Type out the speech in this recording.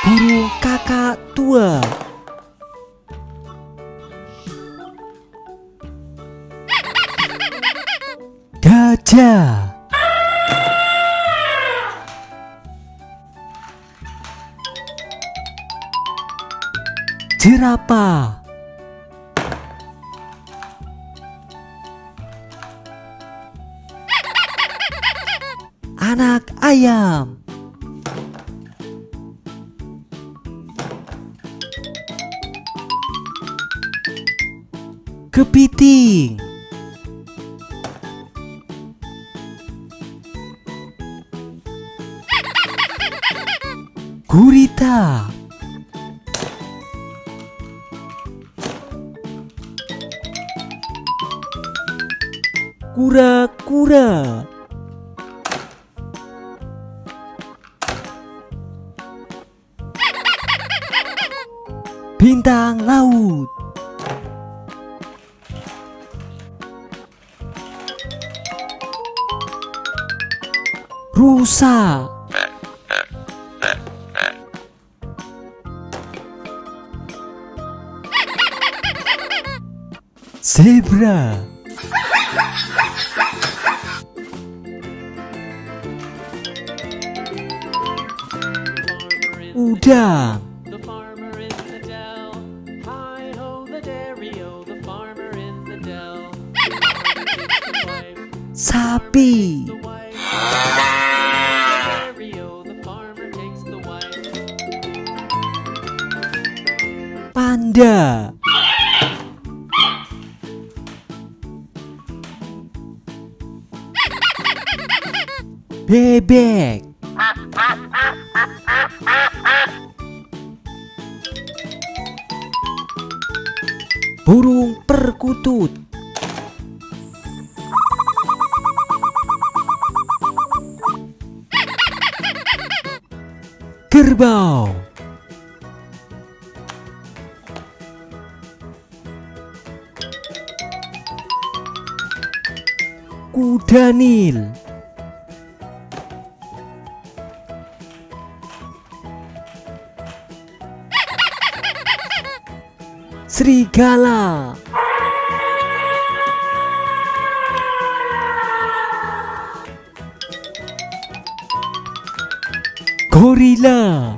burung kakak tua, gajah, jerapah, anak ayam, kepiting, gurita, kura-kura, bintang laut, rusa, zebra, udang, The farmer in the dell. Hi ho the dairy-o, the farmer in the dell. The farmer takes the wife, sapi, the wife. The dairy-o, the farmer takes the wife. panda, bebek, burung perkutut, kerbau, kudanil, serigala, gorila,